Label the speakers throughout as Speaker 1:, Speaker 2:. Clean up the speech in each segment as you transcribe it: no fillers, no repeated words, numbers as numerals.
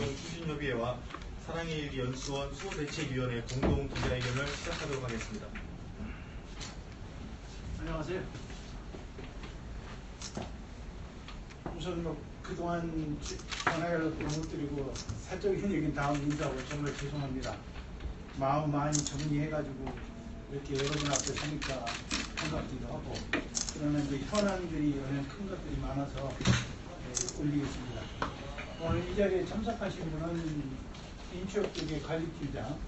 Speaker 1: 행복운동추진협의회와 사랑의 일기 연수원 수호대책위원회 공동 기자회견을 시작하도록 하겠습니다.
Speaker 2: 안녕하세요. 우선 그동안 전화 연락도 못 드리고 사적인 얘기는 다음 인사하고 정말 죄송합니다. 마음 많이 정리해가지고 이렇게 여러분 앞에 서니까 반갑기도 하고, 그러나 이제 현안들이 여러 큰 것들이 많아서 올리겠습니다. 오늘 이 자리에 참석하신 분은 인추협조계 관리팀장,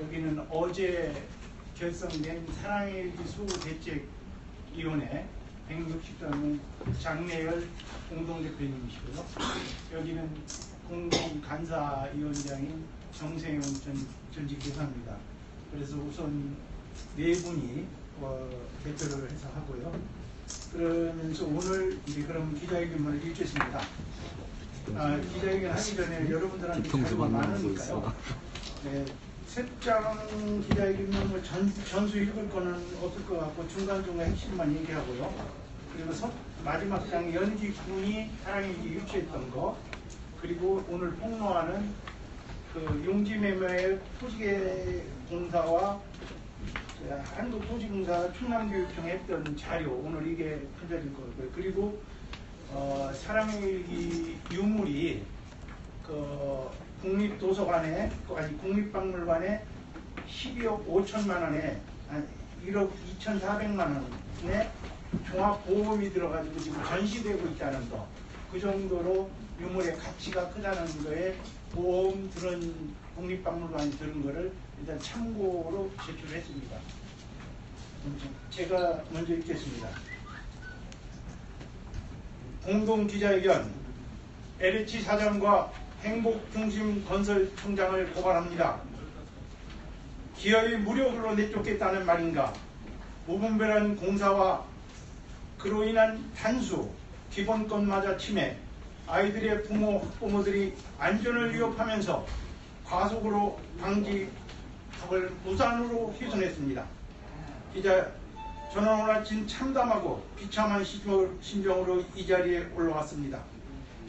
Speaker 2: 여기는 어제 결성된 사랑의 일기 수호대책위원회 160명 장래열 공동대표님이시고요. 여기는 공동간사위원장인 정세용 전직 교사입니다. 그래서 우선 네 분이 대표를 해서 하고요. 그러면서 오늘 이제 그럼 기자회견을 읽겠습니다. 기자회견 하기 전에 여러분들한테 자료가 많으니까요. 네, 책장 기자회견은 뭐 전수 읽을 거는 없을 것 같고 중간중간 핵심만 얘기하고요. 그리고 마지막 장 연기군이 사랑의 일기 유치했던 거, 그리고 오늘 폭로하는 그 용지매매의 토지공사와 한국토지공사 충남교육청에 했던 자료, 오늘 이게 펼쳐질 거고요. 그리고 사랑의 일기 유물이 그 국립도서관에, 아니 국립박물관에 12억 5천만 원에 1억 2,400만 원에 종합보험이 들어가지고 지금 전시되고 있다는 거, 그 정도로 유물의 가치가 크다는 거에 보험 들은 국립박물관이 들은 거를 일단 참고로 제출했습니다. 제가 먼저 읽겠습니다. 공동기자회견, LH 사장과 행복중심건설총장을 고발합니다. 기업이 무력으로 내쫓겠다는 말인가? 무분별한 공사와 그로 인한 탄수, 기본권마저 침해, 아이들의 부모, 학부모들이 안전을 위협하면서 과속으로 방지턱을 무산으로 훼손했습니다. 저는 오늘 아침 참담하고 비참한 심정으로 이 자리에 올라왔습니다.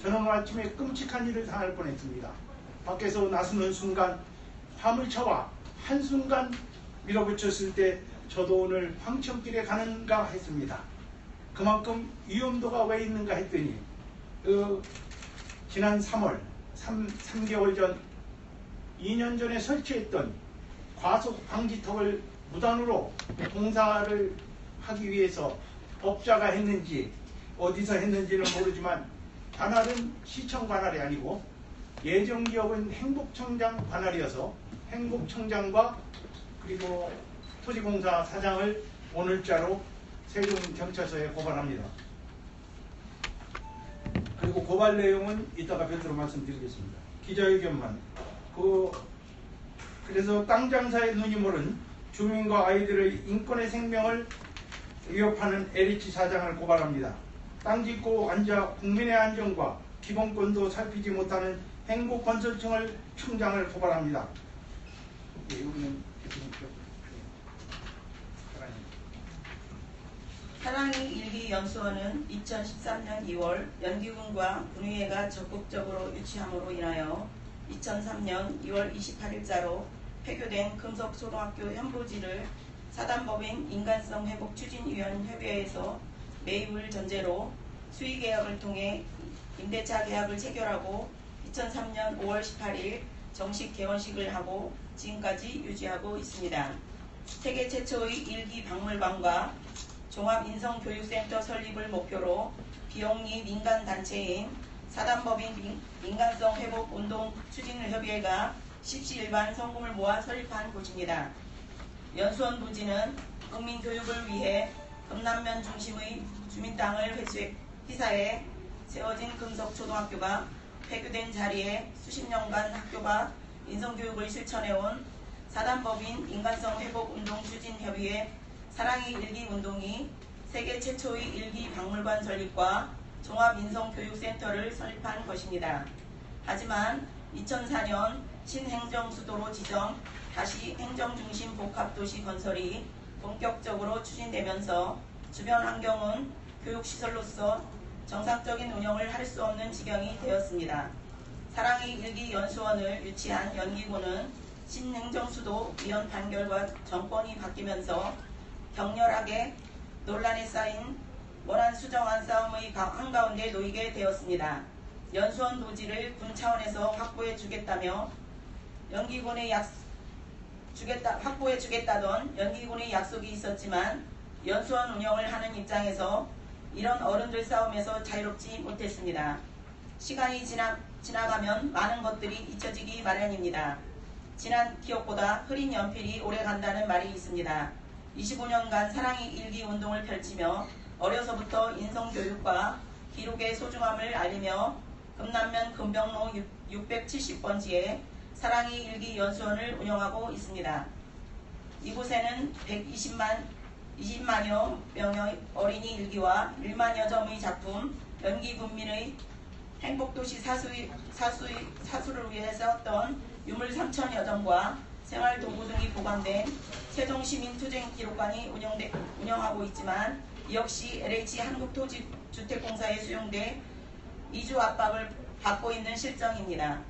Speaker 2: 저는 오늘 아침에 끔찍한 일을 당할 뻔했습니다. 밖에서 나서는 순간 화물차와 한순간 밀어붙였을 때 저도 오늘 황천길에 가는가 했습니다. 그만큼 위험도가 왜 있는가 했더니 지난 3개월 전 2년 전에 설치했던 과속 방지턱을 무단으로 공사를 하기 위해서 업자가 했는지 어디서 했는지는 모르지만 관할은 시청 관할이 아니고 예정기업은 행복청장 관할이어서 행복청장과 그리고 토지공사 사장을 오늘자로 세종경찰서에 고발합니다. 그리고 고발 내용은 이따가 별도로 말씀드리겠습니다. 기자회견만. 그래서 땅 장사의 눈이 멀은 주민과 아이들의 인권의 생명을 위협하는 LH 사장을 고발합니다. 땅 짓고 앉아 국민의 안전과 기본권도 살피지 못하는 행복건설청을 총장을 고발합니다. 네, 여기는
Speaker 3: 사랑의 일기 연수원은 2013년 2월 연기군과 군의회가 적극적으로 유치함으로 인하여 2003년 2월 28일자로 폐교된 금속초등학교 현부지를 사단법인 인간성회복추진위원회에서 매입을 전제로 수의계약을 통해 임대차 계약을 체결하고 2003년 5월 18일 정식 개원식을 하고 지금까지 유지하고 있습니다. 세계 최초의 일기 박물관과 종합인성교육센터 설립을 목표로 비영리 민간단체인 사단법인 민간성회복운동추진협의회가 십시일반 성금을 모아 설립한 곳입니다. 연수원 부지는 국민교육을 위해 금남면 중심의 주민땅을 회사에 세워진 금속초등학교가 폐교된 자리에 수십 년간 학교가 인성교육을 실천해온 사단법인 인간성회복운동추진협의회 사랑의 일기운동이 세계 최초의 일기 박물관 설립과 종합인성교육센터를 설립한 것입니다. 하지만 2004년 신행정수도로 지정 다시 행정중심 복합도시 건설이 본격적으로 추진되면서 주변 환경은 교육시설로서 정상적인 운영을 할 수 없는 지경이 되었습니다. 사랑의 일기 연수원을 유치한 연기군은 신행정수도 위원 판결과 정권이 바뀌면서 격렬하게 논란에 쌓인 원안 수정안 싸움의 한가운데 놓이게 되었습니다. 연수원 부지를 군 차원에서 확보해 주겠다며 확보해 주겠다던 연기군의 약속이 있었지만 연수원 운영을 하는 입장에서 이런 어른들 싸움에서 자유롭지 못했습니다. 시간이 지나가면 많은 것들이 잊혀지기 마련입니다. 지난 기억보다 흐린 연필이 오래 간다는 말이 있습니다. 25년간 사랑의 일기 운동을 펼치며 어려서부터 인성교육과 기록의 소중함을 알리며 금남면 금병로 670번지에 사랑의 일기 연수원을 운영하고 있습니다. 이곳에는 120만여 명의 어린이 일기와 1만여 점의 작품, 연기군민의 행복도시 사수를 위해 썼던 유물 3천여 점과 생활도구 등이 보관된 세종시민투쟁 기록관이 운영하고 있지만 이 역시 LH 한국토지주택공사에 수용돼 이주 압박을 받고 있는 실정입니다.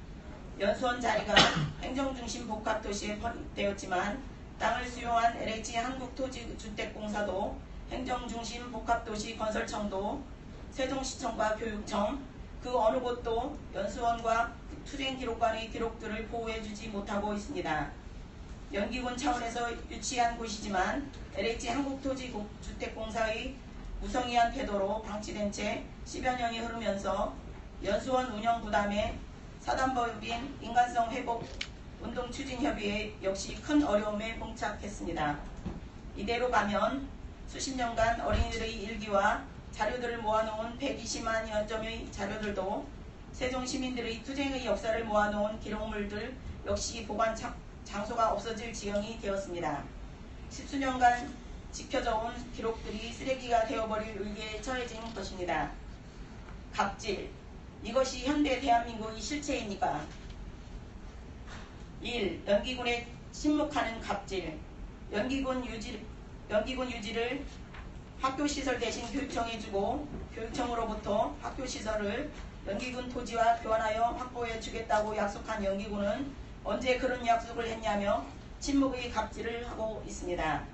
Speaker 3: 연수원 자리가 행정중심 복합도시에 되었지만 땅을 수용한 LH 한국토지주택공사도 행정중심 복합도시 건설청도 세종시청과 교육청 그 어느 곳도 연수원과 투쟁기록관의 기록들을 보호해주지 못하고 있습니다. 연기군 차원에서 유치한 곳이지만 LH 한국토지주택공사의 무성의한 태도로 방치된 채 10여 년이 흐르면서 연수원 운영 부담에 사단법인 인간성 회복 운동 추진협의회 역시 큰 어려움에 봉착했습니다. 이대로 가면 수십 년간 어린이들의 일기와 자료들을 모아놓은 120만여 점의 자료들도 세종 시민들의 투쟁의 역사를 모아놓은 기록물들 역시 보관 장소가 없어질 지경이 되었습니다. 십수년간 지켜져 온 기록들이 쓰레기가 되어버릴 위기에 처해진 것입니다. 갑질. 이것이 현대 대한민국의 실체입니까? 1. 연기군에 침묵하는 갑질. 연기군 유지를 학교시설 대신 교육청에 주고 교육청으로부터 학교시설을 연기군 토지와 교환하여 확보해 주겠다고 약속한 연기군은 언제 그런 약속을 했냐며 침묵의 갑질을 하고 있습니다.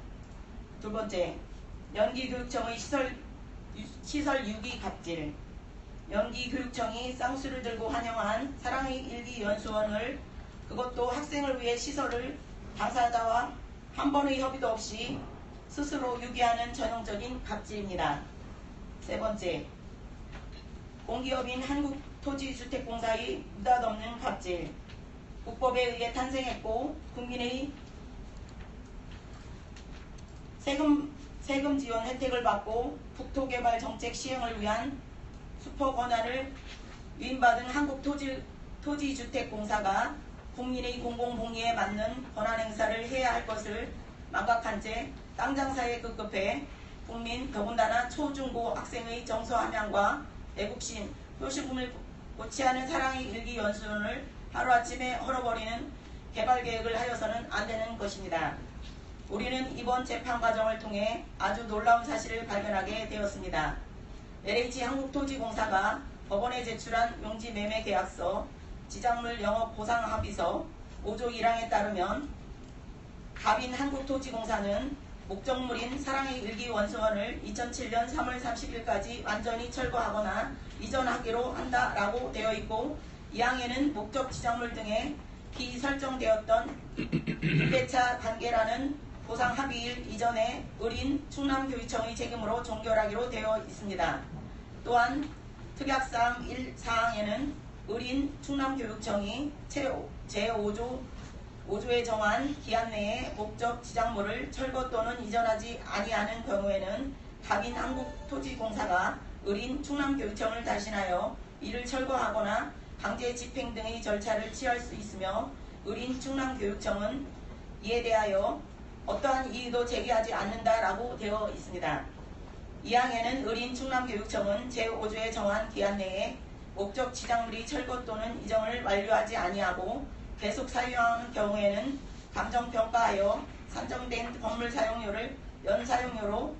Speaker 3: 두 번째, 연기교육청의 시설 유기 갑질. 연기교육청이 쌍수를 들고 환영한 사랑의 일기 연수원을 그것도 학생을 위해 시설을 당사자와 한 번의 협의도 없이 스스로 유기하는 전형적인 갑질입니다. 세 번째, 공기업인 한국토지주택공사의 느닷없는 갑질. 국법에 의해 탄생했고 국민의 세금 지원 혜택을 받고 국토개발 정책 시행을 위한 수퍼 권한을 위임받은 한국토지주택공사가 국민의 공공복리에 맞는 권한 행사를 해야 할 것을 망각한 채 땅 장사에 급급해 국민 더군다나 초중고 학생의 정서 함양과 애국심, 효심을 고취하는 사랑의 일기 연수원을 하루아침에 헐어버리는 개발 계획을 하여서는 안 되는 것입니다. 우리는 이번 재판 과정을 통해 아주 놀라운 사실을 발견하게 되었습니다. LH 한국토지공사가 법원에 제출한 용지 매매 계약서, 지작물 영업 보상 합의서 5조 1항에 따르면 갑인 한국토지공사는 목적물인 사랑의 일기 원수원을 2007년 3월 30일까지 완전히 철거하거나 이전하기로 한다라고 되어 있고, 이 항에는 목적 지작물 등에 비설정되었던 1대차 단계라는 보상 합의일 이전에 의린 충남교육청의 책임으로 종결하기로 되어 있습니다. 또한 특약사항 1사항에는 의린 충남교육청이 제5조에 정한 기한 내에 목적 지작물을 철거 또는 이전하지 아니하는 경우에는 갑인 한국토지공사가 의린 충남교육청을 대신하여 이를 철거하거나 강제 집행 등의 절차를 취할 수 있으며, 의린 충남교육청은 이에 대하여 어떠한 이의도 제기하지 않는다라고 되어 있습니다. 이 항에는 의린 충남교육청은 제5조에 정한 기한 내에 목적 지작물이 철거 또는 이전을 완료하지 아니하고 계속 사용하는 경우에는 감정평가하여 산정된 건물 사용료를 연사용료로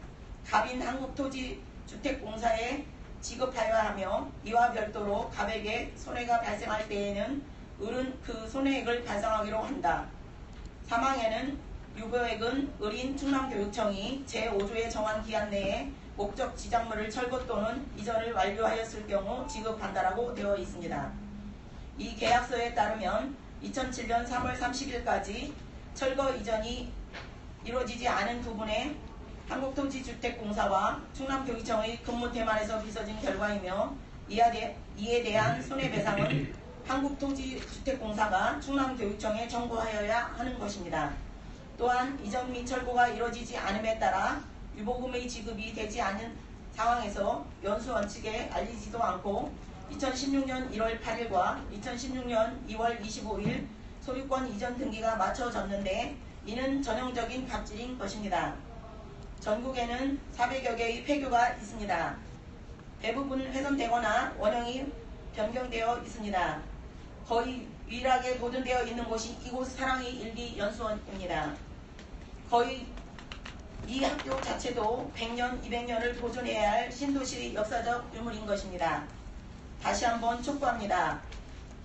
Speaker 3: 갑인 한국토지주택공사에 지급하여야 하며 이와 별도로 갑에게 손해가 발생할 때에는 을은 그 손해액을 발생하기로 한다. 사망에는 유보액은 을인 충남교육청이 제5조에 정한 기한 내에 목적 지작물을 철거 또는 이전을 완료하였을 경우 지급한다라고 되어 있습니다. 이 계약서에 따르면 2007년 3월 30일까지 철거 이전이 이루어지지 않은 부분에 한국토지주택공사와 충남교육청의 근무 태만에서 빚어진 결과이며 이에 대한 손해배상은 한국토지주택공사가 충남교육청에 청구하여야 하는 것입니다. 또한 이전 및 철거가 이루어지지 않음에 따라 유보금의 지급이 되지 않은 상황에서 연수원 측에 알리지도 않고 2016년 1월 8일과 2016년 2월 25일 소유권 이전 등기가 맞춰졌는데 이는 전형적인 갑질인 것입니다. 전국에는 400여 개의 폐교가 있습니다. 대부분 훼손되거나 원형이 변경되어 있습니다. 거의 유일하게 보존되어 있는 곳이 이곳 사랑의 일기 연수원입니다. 거의 이 학교 자체도 100년, 200년을 보존해야 할 신도시 역사적 유물인 것입니다. 다시 한번 촉구합니다.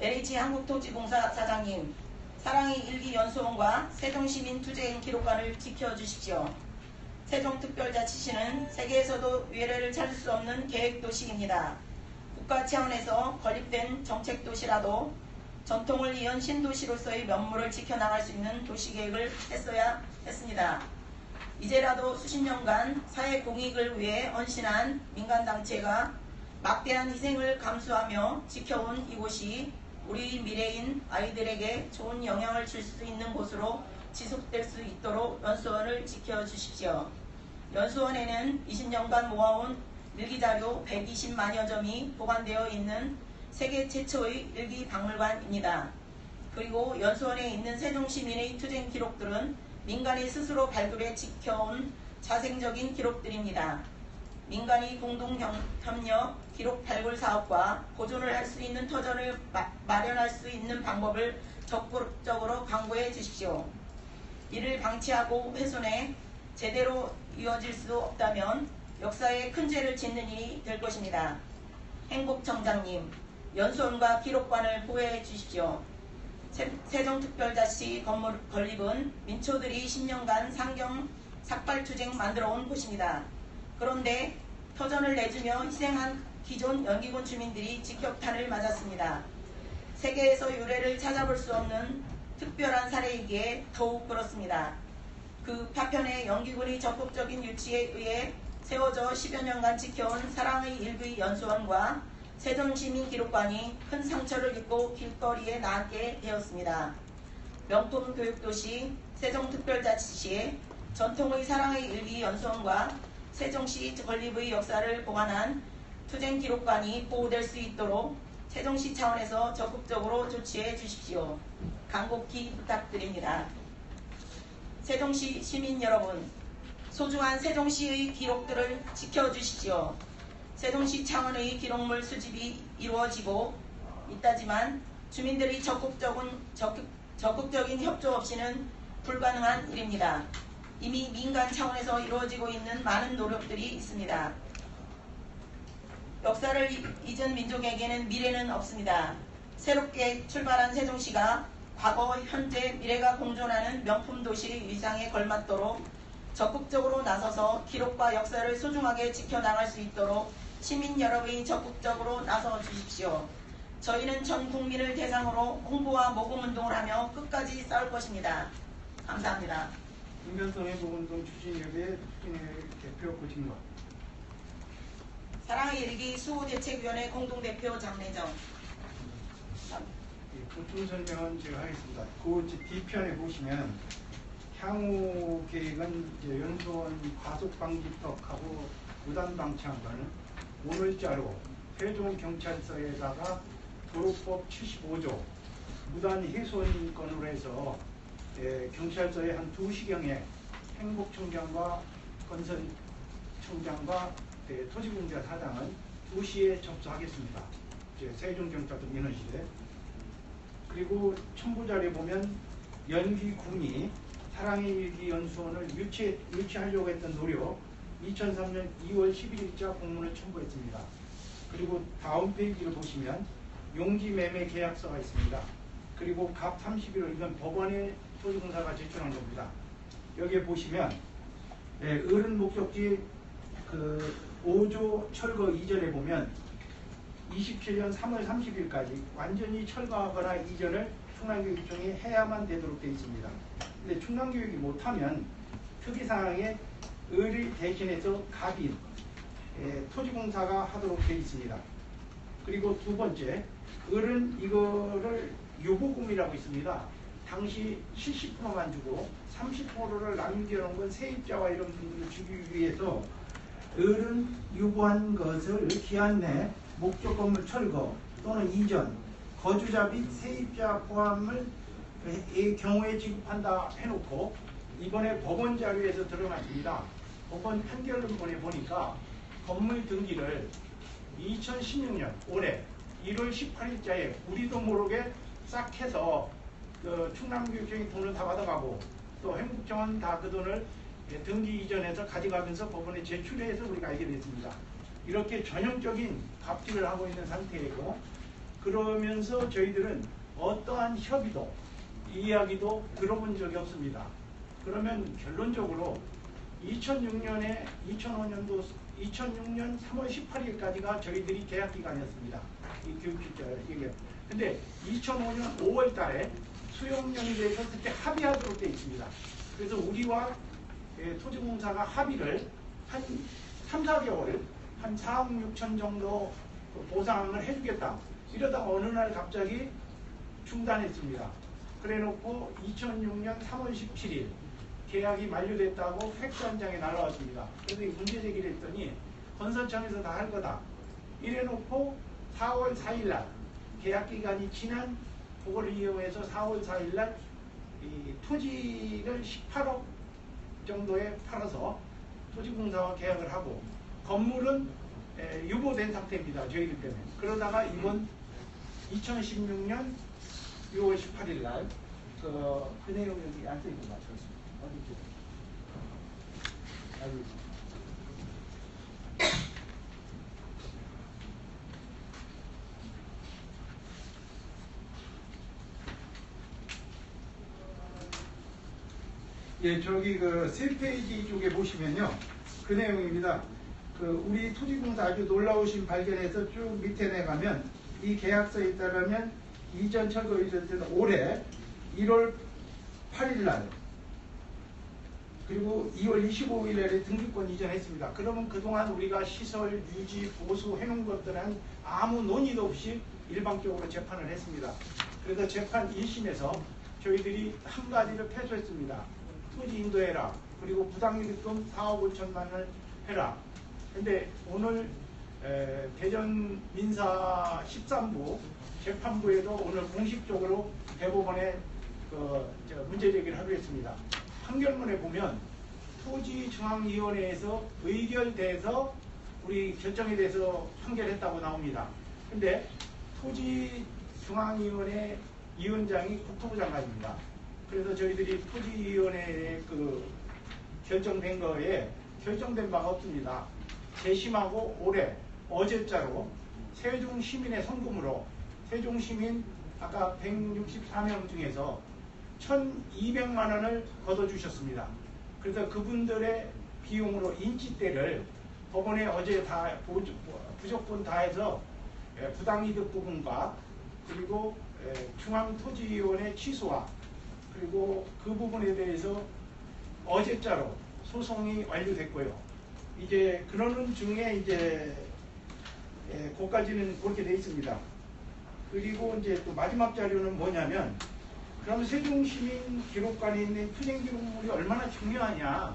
Speaker 3: LH 한국토지공사 사장님, 사랑의 일기 연수원과 세종시민투쟁 기록관을 지켜주십시오. 세종특별자치시는 세계에서도 위례를 찾을 수 없는 계획도시입니다. 국가 차원에서 건립된 정책도시라도 전통을 이은 신도시로서의 면모를 지켜나갈 수 있는 도시계획을 했어야 했습니다. 이제라도 수십 년간 사회 공익을 위해 헌신한 민간단체가 막대한 희생을 감수하며 지켜온 이곳이 우리 미래인 아이들에게 좋은 영향을 줄 수 있는 곳으로 지속될 수 있도록 연수원을 지켜주십시오. 연수원에는 20년간 모아온 일기자료 120만여 점이 보관되어 있는 세계 최초의 일기박물관입니다. 그리고 연수원에 있는 세종시민의 투쟁 기록들은 민간이 스스로 발굴해 지켜온 자생적인 기록들입니다. 민간이 공동협력 기록 발굴 사업과 보존을 할 수 있는 터전을 마련할 수 있는 방법을 적극적으로 강구해 주십시오. 이를 방치하고 훼손해 제대로 이어질 수 없다면 역사에 큰 죄를 짓는 일이 될 것입니다. 행복청장님, 연수원과 기록관을 보호해 주십시오. 세종특별자치 건물 건립은 민초들이 10년간 상경 삭발투쟁 만들어온 곳입니다. 그런데 터전을 내주며 희생한 기존 연기군 주민들이 직격탄을 맞았습니다. 세계에서 유례를 찾아볼 수 없는 특별한 사례이기에 더욱 그렇습니다. 그 파편의 연기군의 적극적인 유치에 의해 세워져 10여 년간 지켜온 사랑의 일기 연수원과 세종시민기록관이 큰 상처를 입고 길거리에 나앉게 되었습니다. 명품 교육도시 세종특별자치시의 전통의 사랑의 일기 연수원과 세종시 건립의 역사를 보관한 투쟁기록관이 보호될 수 있도록 세종시 차원에서 적극적으로 조치해 주십시오. 간곡히 부탁드립니다. 세종시 시민 여러분, 소중한 세종시의 기록들을 지켜주십시오. 세종시 차원의 기록물 수집이 이루어지고 있다지만 주민들이 적극적인 협조 없이는 불가능한 일입니다. 이미 민간 차원에서 이루어지고 있는 많은 노력들이 있습니다. 역사를 잊은 민족에게는 미래는 없습니다. 새롭게 출발한 세종시가 과거, 현재, 미래가 공존하는 명품 도시의 위상에 걸맞도록 적극적으로 나서서 기록과 역사를 소중하게 지켜나갈 수 있도록 시민 여러분이 적극적으로 나서 주십시오. 저희는 전 국민을 대상으로 홍보와 모금운동을 하며 끝까지 싸울 것입니다. 감사합니다.
Speaker 2: 인변성 행복운동 추진협의 대표 고진거.
Speaker 3: 사랑의 일기 수호대책위원회 공동대표 장래정.
Speaker 2: 보충 설명은 제가 하겠습니다. 그 뒤편에 보시면 향후 계획은 이제 연수원 과속방지턱하고 무단 방치한 거는 오늘자로 세종경찰서에다가 도로법 75조 무단 훼손건으로 해서 경찰서에 한 2시경에 행복청장과 건설청장과 토지공사 사장은 2시에 접수하겠습니다. 이제 세종경찰서 민원실에. 그리고 첨부자료에 보면 연기군이 사랑의 일기 연수원을 유치하려고 했던 노력 2003년 2월 11일자 공문을 첨부했습니다. 그리고 다음 페이지를 보시면 용지 매매 계약서가 있습니다. 그리고 갑 31호 이건 법원에 토지공사가 제출한 겁니다. 여기에 보시면 어른 목적지 그 5조 철거 이전에 보면 27년 3월 30일까지 완전히 철거하거나 이전을 충남교육청이 해야만 되도록 되어 있습니다. 근데 충남교육이 못하면 특이사항에 을을 대신해서 갑인 토지공사가 하도록 되어 있습니다. 그리고 두 번째, 을은 이거를 유보금이라고 있습니다. 당시 70%만 주고 30%를 남겨놓은 건 세입자와 이런 분들을 주기 위해서 을은 유보한 것을 기한 내 목적 건물 철거 또는 이전, 거주자 및 세입자 포함을 이 경우에 지급한다 해놓고 이번에 법원 자료에서 드러났습니다. 법원 판결문에 보니까 건물 등기를 2016년 올해 1월 18일자에 우리도 모르게 싹 해서 충남교육청이 돈을 다 받아가고 또 행복청은 다 그 돈을 등기 이전해서 가져가면서 법원에 제출해서 우리가 알게 됐습니다. 이렇게 전형적인 갑질을 하고 있는 상태이고 그러면서 저희들은 어떠한 협의도 이야기도 들어본 적이 없습니다. 그러면 결론적으로 2006년에 2005년도 2006년 3월 18일까지가 저희들이 계약 기간이었습니다. 이 교육실자 얘기예요. 근데 2005년 5월 달에 수용연대에서 그때 합의하도록 되어 있습니다. 그래서 우리와 토지공사가 합의를 한 3, 4개월 한 4억 6천 정도 보상을 해주겠다. 이러다가 어느 날 갑자기 중단했습니다. 그래놓고 2006년 3월 17일 계약이 만료됐다고 팩스 한 장에 날라왔습니다. 그래서 문제 제기를 했더니 건설청에서 다 할 거다. 이래놓고 4월 4일날 계약 기간이 지난 그걸 이용해서 4월 4일날 이 토지를 18억 정도에 팔아서 토지공사와 계약을 하고 건물은 유보된 상태입니다. 저희들 때문에. 그러다가 이번 2016년 6월 18일날 그 내용 여기 안 써있는 것 같습니다. 어디죠? 예, 저기 그 세 페이지 쪽에 보시면요, 그 내용입니다. 그 우리 토지공사 아주 놀라우신 발견에서 쭉 밑에 내가면 이 계약서에 따르면 이전 철거 이전 때는 올해 1월 8일날 그리고 2월 25일에 등기권 이전했습니다. 그러면 그동안 우리가 시설 유지 보수 해놓은 것들은 아무 논의도 없이 일방적으로 재판을 했습니다. 그래서 재판 1심에서 저희들이 한 가지를 패소했습니다. 토지 인도해라. 그리고 부당이득금 4억 5천만 원을 해라. 근데 오늘 대전 민사 13부 재판부에도 오늘 공식적으로 대법원에 문제 제기를 하기로 했습니다. 판결문에 보면 토지중앙위원회에서 의결돼서 우리 결정에 대해서 판결했다고 나옵니다. 근데 토지중앙위원회 위원장이 국토부 장관입니다. 그래서 저희들이 토지위원회에 결정된 거에 결정된 바가 없습니다. 재심하고 올해 어제자로 세종시민의 성금으로 세종시민 아까 164명 중에서 1,200만 원을 걷어주셨습니다. 그래서 그분들의 비용으로 인치대를 법원에 어제 다 부족분 다 해서 부당이득 부분과 그리고 중앙토지위원회 취소와 그리고 그 부분에 대해서 어제자로 소송이 완료됐고요. 이제 그러는 중에 이제 그까지는 그렇게 돼 있습니다. 그리고 이제 또 마지막 자료는 뭐냐면 그럼 세종시민 기록관에 있는 투쟁 기록물이 얼마나 중요하냐.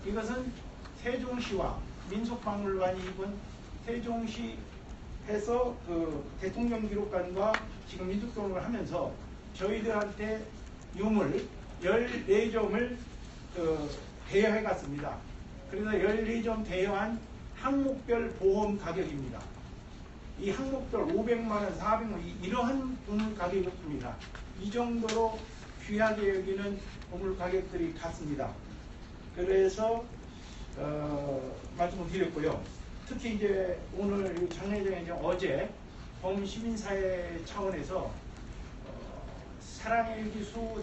Speaker 2: 이것은 세종시와 민속박물관이 입은 세종시에서 그 대통령 기록관과 지금 민속동을 하면서 저희들한테 유물 14점을 대여해 갔습니다. 그래서 14점 대여한 항목별 보험 가격입니다. 이 항목별 500만원, 400만원 이러한 보물 가격이 없습니다. 이 정도로 귀하게 여기는 보물 가격들이 같습니다. 그래서 말씀을 드렸고요. 특히 이제 오늘 장례전에 이제 어제 범시민사회 차원에서 사랑의 일기 수호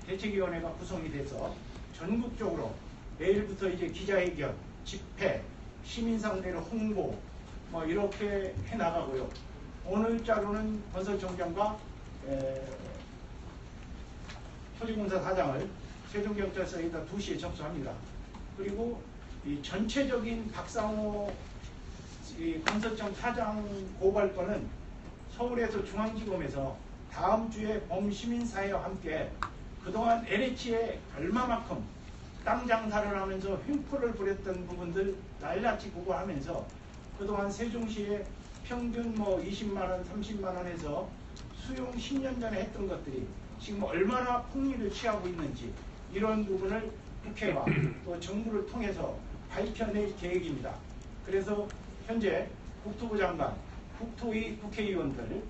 Speaker 2: 대책위원회가 구성이 돼서 전국적으로 내일부터 이제 기자회견, 집회, 시민상대로 홍보 뭐 이렇게 해 나가고요. 오늘자로는 건설청장과 토지공사 사장을 세종경찰서에다 2시에 접수합니다. 그리고 이 전체적인 박상호 이 건설청 사장 고발건은 서울에서 중앙지검에서 다음 주에 범시민사회와 함께 그동안 LH에 얼마만큼 땅 장사를 하면서 횡포를 부렸던 부분들 낱낱이 고발하면서 그동안 세종시에 평균 뭐 20만원, 30만원에서 수용 10년 전에 했던 것들이 지금 얼마나 폭리를 취하고 있는지 이런 부분을 국회와 또 정부를 통해서 밝혀낼 계획입니다. 그래서 현재 국토부 장관, 국토위 국회의원들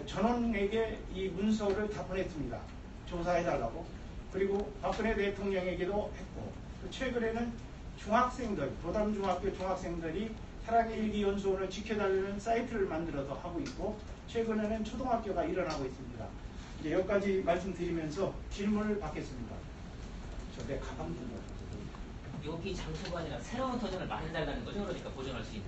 Speaker 2: 전원에게 이 문서를 다 보냈습니다. 조사해달라고. 그리고 박근혜 대통령에게도 했고 최근에는 중학생들, 도담중학교 중학생들이 사랑의 일기 연수원을 지켜달라는 사이트를 만들어서 하고 있고 최근에는 초등학교가 일어나고 있습니다. 이제 여기까지 말씀드리면서 질문을 받겠습니다. 저 내 가방 좀
Speaker 4: 여기 장소가 아니라 새로운 터전을 마련해달라는 거죠? 그러니까 보존할 수 있는.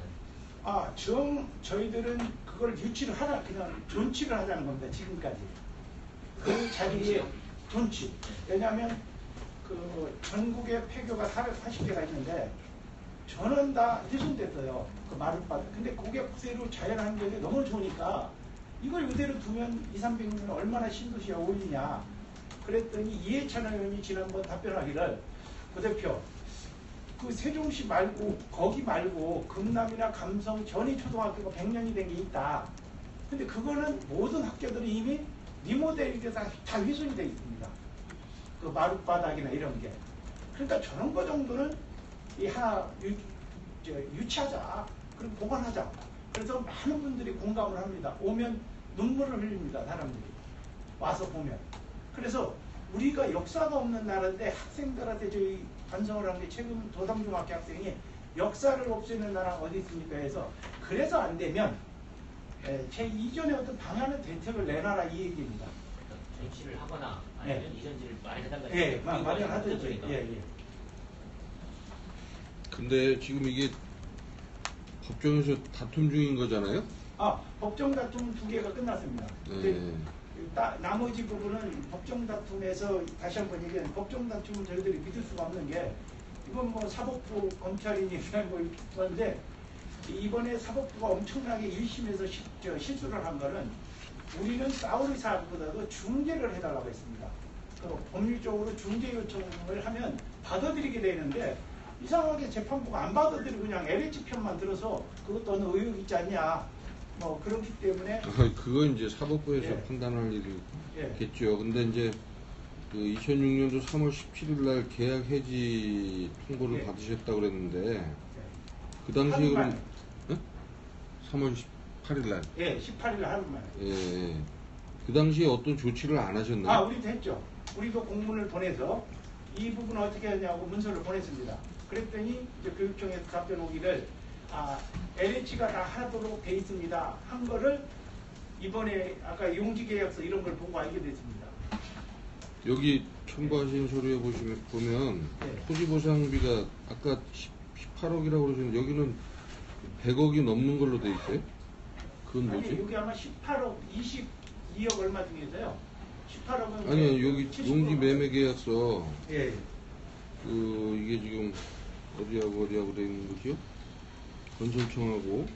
Speaker 2: 저희들은 그걸 유치를 하자, 그냥 존치를 하자는 겁니다. 지금까지. 그 자리에 존치. 왜냐하면 그 전국에 폐교가 440개가 있는데 저는 다 훼손됐어요. 그 마룻바닥. 근데 그게 그대로 자연환경에 너무 좋으니까 이걸 그대로 두면 200~300년 얼마나 신도시에 어울리냐. 그랬더니 이해찬 의원이 지난번 답변하기를 그 대표 그 세종시 말고 거기 말고 금남이나 감성 전이 초등학교가 100년이 된 게 있다. 근데 그거는 모든 학교들이 이미 리모델이 돼서 다 훼손이 되어 있습니다. 그 마룻바닥이나 이런 게. 그러니까 저런 거 정도는 이 하나 유치하자. 그리고 보관하자. 그래서 많은 분들이 공감을 합니다. 오면 눈물을 흘립니다. 사람들이. 와서 보면. 그래서 우리가 역사가 없는 나라인데 학생들한테 저희 반성을 한 게 최근 도담중학교 학생이 역사를 없애는 나라가 어디 있습니까 해서 그래서 안 되면 제 이전에 어떤 방안의 대책을 내놔라 이 얘기입니다.
Speaker 4: 조치를 하거나 아니면 이전지를 마련해달라.
Speaker 2: 예, 마련하든지. 예.
Speaker 5: 근데 지금 이게 법정에서 다툼 중인 거잖아요?
Speaker 2: 법정 다툼 2개가 끝났습니다. 근데 나머지 부분은 법정 다툼에서 다시 한번 얘기하면 법정 다툼은 저희들이 믿을 수가 없는 게 이건 뭐 사법부 검찰이니 뭐 그런데 이번에 사법부가 엄청나게 1심에서 실수를 한 거는 우리는 싸울 의사보다도 중재를 해달라고 했습니다. 법률적으로 중재 요청을 하면 받아들이게 되는데 이상하게 재판부가 안 받아들이고 그냥 LH 편만 들어서 그것도 어느 의혹 있지 않냐. 뭐 그렇기 때문에
Speaker 5: 그건 이제 사법부에서 판단할 일이겠죠. 근데 이제 그 2006년도 3월 17일 날 계약 해지 통보를 받으셨다고 그랬는데 그 당시에 그럼 3월 18일 날
Speaker 2: 18일 날 하루 만에.
Speaker 5: 그 당시에 어떤 조치를 안 하셨나요?
Speaker 2: 우리도 했죠. 우리도 공문을 보내서 이 부분을 어떻게 하냐고 문서를 보냈습니다. 그랬더니 이제 교육청에서 답변 오기를 LH가 다 하도록 돼 있습니다. 한 거를 이번에 아까 용지계약서 이런 걸 보고 알게 됐습니다.
Speaker 5: 여기 첨부하신 서류에 보면 토지보상비가 아까 18억이라고 그러셨는데 여기는 100억이 넘는 걸로 돼 있어요? 그건 뭐지?
Speaker 2: 아니 여기 아마 18억 22억 얼마 중에서요. 18억은
Speaker 5: 아니요 여기 용지 매매 계약서
Speaker 2: 예.
Speaker 5: 이게 지금 어디하고 돼 있는 거죠? 건설청하고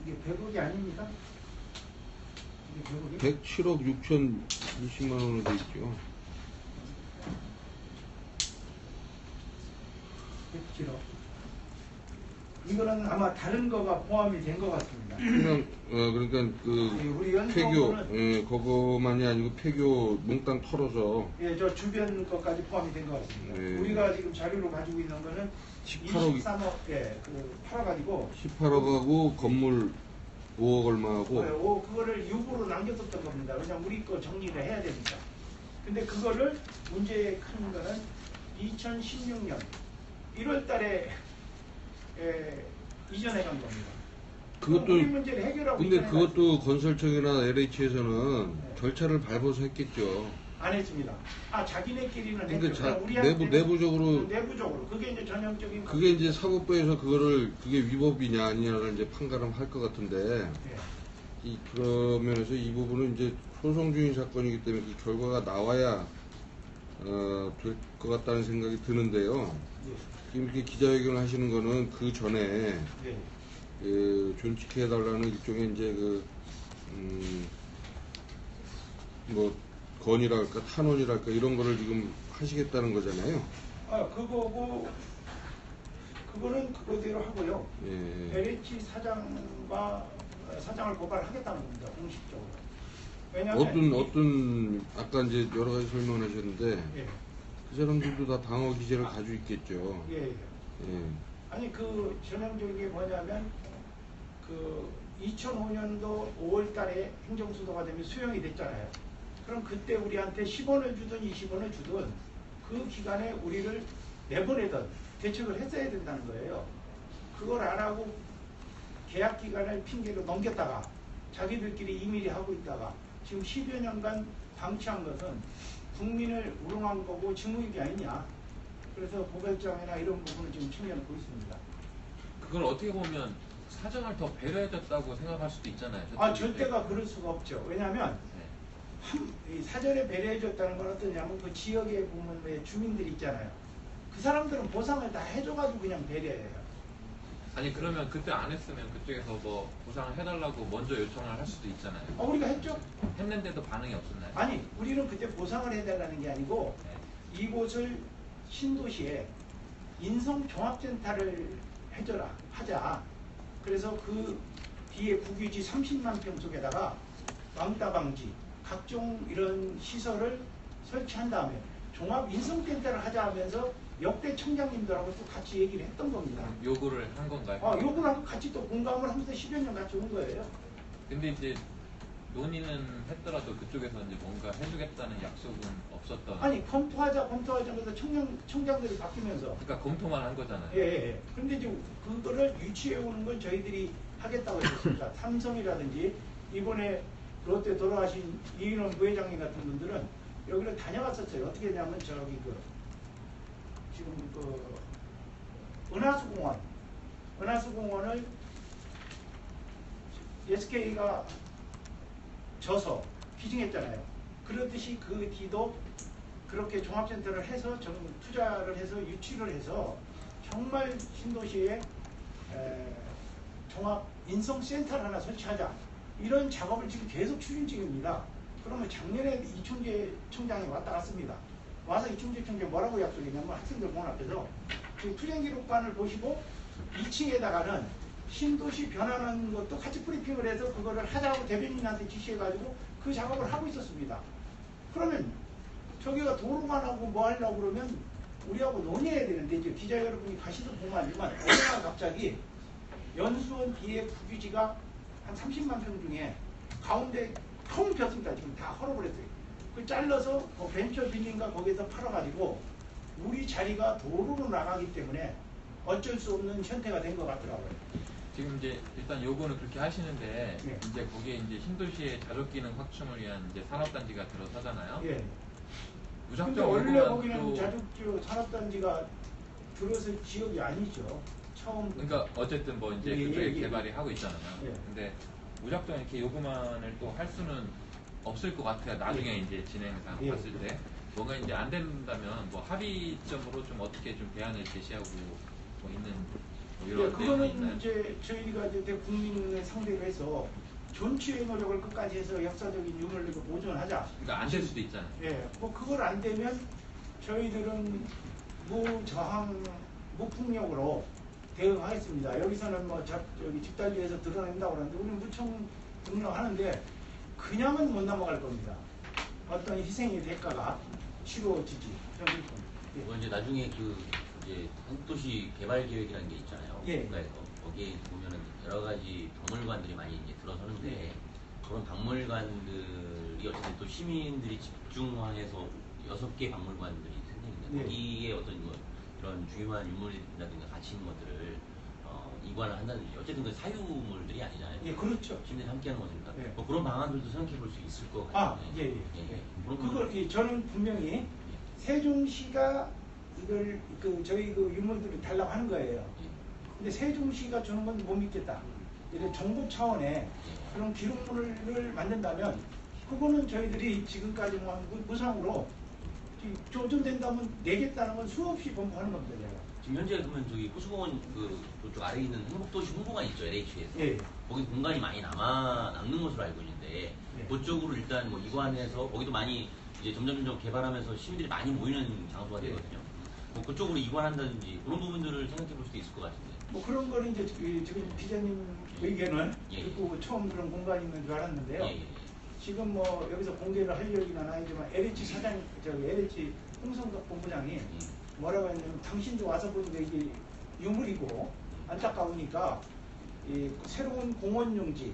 Speaker 2: 이게 100억이 아닙니까? 이게 100억이?
Speaker 5: 107억 6,020만 원으로 돼 있죠.
Speaker 2: 107억. 이거는 아마 다른 거가 포함이 된 것 같습니다.
Speaker 5: 그냥 그러니까 그
Speaker 2: 우리
Speaker 5: 폐교
Speaker 2: 연수원은
Speaker 5: 그거만이 아니고 폐교 몽땅 털어서
Speaker 2: 저 주변 것까지 포함이 된 것 같습니다. 우리가 지금 자료로 가지고 있는 거는
Speaker 5: 18억
Speaker 2: 23억 팔아가지고
Speaker 5: 18억하고 건물 5억 얼마하고
Speaker 2: 그거를 유보로 남겼었던 겁니다. 왜냐면 우리 거 정리를 해야 되니까. 근데 그거를 문제 큰 거는 2016년 1월 달에 이전해 간 겁니다.
Speaker 5: 그것도
Speaker 2: 우리 문제를 해결하고
Speaker 5: 근데
Speaker 2: 이전해
Speaker 5: 그것도 건설청이나 LH에서는
Speaker 2: 네.
Speaker 5: 절차를 밟아서 했겠죠.
Speaker 2: 안 했습니다. 자기네끼리는
Speaker 5: 그러니까
Speaker 2: 했죠.
Speaker 5: 자,
Speaker 2: 우리한테는
Speaker 5: 내부적으로
Speaker 2: 그게 이제 전형적인
Speaker 5: 그게 이제 사법부에서 그게 위법이냐 아니냐를 이제 판가름 할 것 같은데
Speaker 2: 예.
Speaker 5: 그런 면에서 이 부분은 이제 소송 중인 사건이기 때문에 그 결과가 나와야 될 것 같다는 생각이 드는데요.
Speaker 2: 예.
Speaker 5: 지금 이렇게 기자회견을 하시는 거는 그 전에
Speaker 2: 예.
Speaker 5: 존치해달라는 일종의 이제 뭐 건의랄까 탄원이랄까 이런 거를 지금 하시겠다는 거잖아요.
Speaker 2: 그거는 그거대로 하고요.
Speaker 5: 예.
Speaker 2: LH 사장을 고발하겠다는 겁니다. 공식적으로. 왜냐하면
Speaker 5: 어떤 아까 이제 여러 가지 설명하셨는데
Speaker 2: 예.
Speaker 5: 그 사람들도 다 방어 기제를 가지고 있겠죠.
Speaker 2: 예.
Speaker 5: 예.
Speaker 2: 아니 그 전형적인 게 뭐냐면 그 2005년도 5월달에 행정수도가 되면 수용이 됐잖아요. 그럼 그때 우리한테 10원을 주든 20원을 주든 그 기간에 우리를 내보내든 대책을 했어야 된다는 거예요. 그걸 안 하고 계약 기간을 핑계로 넘겼다가 자기들끼리 임의리 하고 있다가 지금 10여 년간 방치한 것은 국민을 우롱한 거고 직무유기 아니냐. 그래서 고발장이나 이런 부분을 지금 측면을 보고 있습니다.
Speaker 6: 그걸 어떻게 보면 사정을 더 배려해줬다고 생각할 수도 있잖아요.
Speaker 2: 절대가 그럴 수가 없죠. 왜냐하면 이 사전에 배려해줬다는 건 어떠냐면 그 지역에 보면 왜 주민들이 있잖아요. 그 사람들은 보상을 다 해줘가지고 그냥 배려해요.
Speaker 6: 아니 그러면 그때 안 했으면 그쪽에서 뭐 보상을 해달라고 먼저 요청을 할 수도 있잖아요.
Speaker 2: 우리가 했죠?
Speaker 6: 했는데도 반응이 없었나요?
Speaker 2: 아니, 우리는 그때 보상을 해달라는 게 아니고 이곳을 신도시에 인성종합센터를 하자. 그래서 그 뒤에 국유지 30만 평 속에다가 왕따 방지, 각종 이런 시설을 설치한 다음에 종합인성센터를 하자 하면서 역대 청장님들하고 또 같이 얘기를 했던 겁니다.
Speaker 6: 요구를 한 건가요?
Speaker 2: 요구를 하고 같이 또 공감을 하면서 10여 년 같이 온 거예요.
Speaker 6: 근데 이제 논의는 했더라도 그쪽에서 이제 뭔가 해주겠다는 약속은 없었던.
Speaker 2: 아니 검토하자 하면서 청장들이 바뀌면서.
Speaker 6: 그러니까 검토만 한 거잖아요.
Speaker 2: 예. 그런데 이제 그거를 유치해 오는 건 저희들이 하겠다고 했습니다. 삼성이라든지 이번에 롯데 돌아가신 이인원 부회장님 같은 분들은 여기를 다녀갔었어요. 어떻게 했냐면 지금 은하수공원을 SK가 져서 기증했잖아요. 그렇듯이 그 뒤도 그렇게 종합센터를 해서 투자를 해서 유치를 해서 정말 신도시에 종합인성센터를 하나 설치하자. 이런 작업을 지금 계속 추진 중입니다. 그러면 작년에 이충재 청장이 왔다 갔습니다. 와서 이충재 청장이 뭐라고 약속했냐면 학생들 문 앞에서 지금 투쟁기록관을 보시고 2층에다가는 신도시 변화하는 것도 같이 브리핑을 해서 그거를 하자고 대변인한테 지시해가지고 그 작업을 하고 있었습니다. 그러면 저기가 도로만 하고 뭐 하려고 그러면 우리하고 논의해야 되는데 이제 기자 여러분이 가시도 보면 알지만 어제가 갑자기 연수원 뒤에 국유지가 한 30만 평 중에 가운데 텅 폈습니다. 지금 다 헐어버렸어요. 그 잘라서 뭐 벤처 빌딩가 거기에서 팔아가지고 우리 자리가 도로로 나가기 때문에 어쩔 수 없는 형태가 된 것 같더라고요.
Speaker 6: 지금 이제 일단 요구는 그렇게 하시는데
Speaker 2: 예.
Speaker 6: 이제 거기에 이제 신도시의 자족 기능 확충을 위한 이제 산업단지가 들어서잖아요.
Speaker 2: 예. 근데
Speaker 6: 무작정
Speaker 2: 원래
Speaker 6: 요구만
Speaker 2: 거기는
Speaker 6: 또
Speaker 2: 자족지역 산업단지가 들어설 지역이 아니죠. 처음.
Speaker 6: 그러니까 어쨌든 뭐 이제
Speaker 2: 예,
Speaker 6: 그쪽에
Speaker 2: 예.
Speaker 6: 개발이 하고 있잖아요.
Speaker 2: 예.
Speaker 6: 근데 무작정 이렇게 요구만을 또 할 수는 없을 것 같아요. 나중에
Speaker 2: 예.
Speaker 6: 이제 진행상
Speaker 2: 예.
Speaker 6: 봤을 때 뭔가 이제 안 된다면 뭐 합의점으로 좀 어떻게 좀 대안을 제시하고 뭐 있는 뭐 이런 내용이
Speaker 2: 그거는
Speaker 6: 있나요?
Speaker 2: 이제 저희가 이제 국민을 상대로 해서 존치의 노력을 끝까지 해서 역사적인 유물을 보존하자.
Speaker 6: 그러니까 안 될 수도 있잖아요.
Speaker 2: 예, 뭐 그걸 안 되면 저희들은 무저항, 무폭력으로 대응하겠습니다. 여기서는 뭐 저기 집단지에서 드러낸다고 하는데 우리는 무청 등록하는데 그냥은 못 넘어갈 겁니다. 어떤 희생의 대가가 치루어지지. 저는
Speaker 7: 이건 이제 나중에 이제 한국도시 개발 계획이라는 게 있잖아요.
Speaker 2: 예.
Speaker 7: 국가에서 거기에 보면은 여러 가지 박물관들이 많이 이제 들어서는데 그런 박물관들이 어쨌든 또 시민들이 집중화해서 6개 박물관들이 생기는데
Speaker 2: 예.
Speaker 7: 거기에 어떤 그런 중요한 유물이라든가 가치 있는 것들을 이관을 한다든지 어쨌든 그 사유물들이 아니잖아요.
Speaker 2: 예, 그렇죠.
Speaker 7: 시민들이 함께하는 거니까
Speaker 2: 예.
Speaker 7: 뭐 그런 방안들도 생각해 볼 수 있을 것
Speaker 2: 아,
Speaker 7: 같아요.
Speaker 2: 예, 예.
Speaker 7: 예. 그런
Speaker 2: 그걸
Speaker 7: 부분들.
Speaker 2: 저는 분명히 세종시가 이걸 저희 유물들을 달라고 하는 거예요.
Speaker 7: 예.
Speaker 2: 근데 세종시가 주는 건 못 믿겠다. 이런 정부 차원의 그런 기록물을 만든다면 그거는 저희들이 지금까지 무상으로 조정된다면 내겠다는 건 수없이 번복하는 겁니다. 제가.
Speaker 7: 지금 현재 그러면 저기 호수공원 그쪽 아래에 있는 행복도시 홍보관 있죠, LH에서.
Speaker 2: 예.
Speaker 7: 거기 공간이 많이 남는 것으로 알고 있는데
Speaker 2: 예.
Speaker 7: 그쪽으로 일단 뭐 이관해서 거기도 많이 이제 점점 개발하면서 시민들이 많이 모이는 장소가
Speaker 2: 예.
Speaker 7: 되거든요. 뭐 그쪽으로 이관한다든지 그런 부분들을 생각해 볼 수도 있을 것 같은데.
Speaker 2: 뭐 그런 거는 이제 지금 기자님 의견은
Speaker 7: 예.
Speaker 2: 듣고 처음 그런 공간이 있는 줄 알았는데요.
Speaker 7: 예, 예.
Speaker 2: 지금 뭐 여기서 공개를 하려기는 아니지만 LH 사장, LH 홍성덕 본부장이 뭐라고 했냐면 당신도 와서 보니까 이게 유물이고 안타까우니까 이 새로운 공원용지,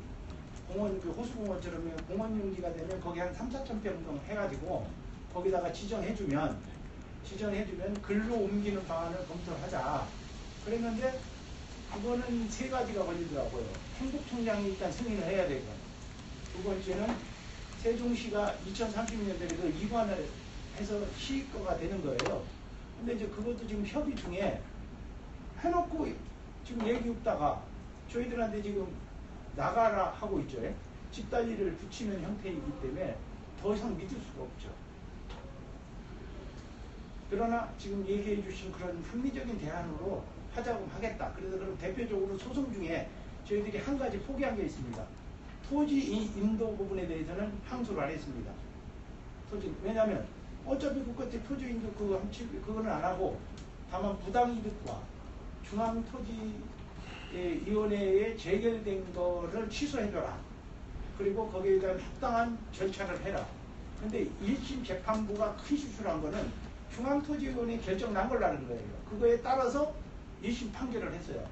Speaker 2: 공원 호수공원처럼 공원용지가 되면 거기 한 3,4천 평 정도 해가지고 거기다가 지정해주면 글로 옮기는 방안을 검토를 하자. 그랬는데 그거는 세 가지가 걸리더라고요. 행복총장이 일단 승인을 해야 되고, 두 번째는 세종시가 2030년대에 그 이관을 해서 시거가 되는 거예요. 근데 이제 그것도 지금 협의 중에 해놓고 지금 얘기 없다가 저희들한테 지금 나가라 하고 있죠. 집단리를 붙이는 형태이기 때문에 더 이상 믿을 수가 없죠. 그러나 지금 얘기해 주신 그런 합리적인 대안으로 하자고 하겠다. 그래서 그럼 대표적으로 소송 중에 저희들이 한 가지 포기한 게 있습니다. 토지 인도 부분에 대해서는 항소를 안 했습니다. 왜냐하면 어차피 그 끝에 토지 인도 그거는 안 하고 다만 부당이득과 중앙토지위원회에 제결된 거를 취소해줘라. 그리고 거기에 대한 합당한 절차를 해라. 근데 1심 재판부가 큰 실수한 거는 중앙토지위원회 결정 난 걸라는 거예요. 그거에 따라서 1심 판결을 했어요.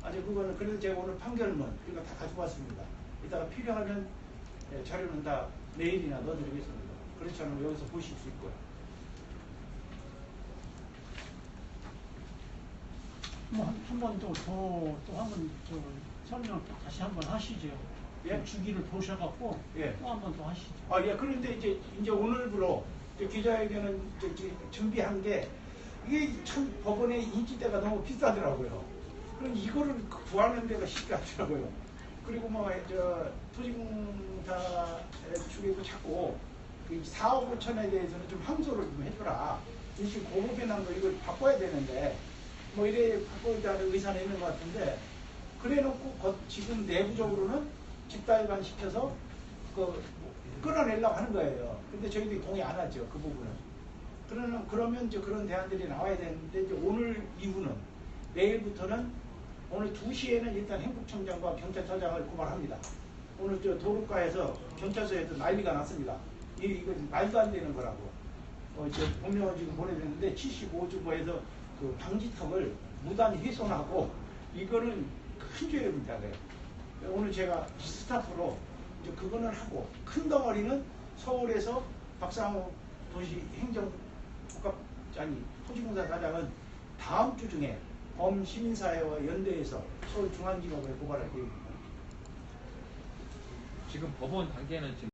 Speaker 2: 아니 그거는 그래서 제가 오늘 판결문 이거 다 가지고 왔습니다. 이따가 필요하면 자료는 다 내일이나 넣어드리겠습니다. 그렇지 않으면 여기서 보실 수 있고요.
Speaker 8: 뭐 한 번 또 한 번 설명 다시 한 번 하시죠.
Speaker 2: 예?
Speaker 8: 주기를 보셔갖고
Speaker 2: 예.
Speaker 8: 또 한 번 더 하시죠.
Speaker 2: 예. 그런데 이제 오늘부로 기자회견은 준비한 게 이게 참 법원의 인지대가 너무 비싸더라고요. 그럼 이거를 구하는 데가 쉽지 않더라고요. 그리고 토지공사 측에도 자꾸 4억 5천에 대해서는 좀 항소를 좀 해줘라. 지금 고급에 난 거 이걸 바꿔야 되는데 뭐 이래 바꿔야하는 의사는 있는 것 같은데 그래놓고 지금 내부적으로는 집단위반 시켜서 끌어내려고 하는 거예요. 근데 저희들이 동의 안 하죠. 그 부분은. 그러면 이제 그런 대안들이 나와야 되는데 이제 오늘 이후는 내일부터는 오늘 2시에는 일단 행복청장과 경찰서장을 고발합니다. 오늘 도로가에서 경찰서에서 난리가 났습니다. 이거 말도 안 되는 거라고. 본명을 지금 보내줬는데 75주보에서 그 방지턱을 무단 훼손하고 이거는 큰 죄입니다. 오늘 제가 스타프로 이제 그거는 하고 큰 덩어리는 서울에서 박상호 도시 토지공사 사장은 다음 주 중에 범시민사회와 연대해서 서울중앙지법에 고발할 계획입니다.
Speaker 6: 지금 법원 단계는 지금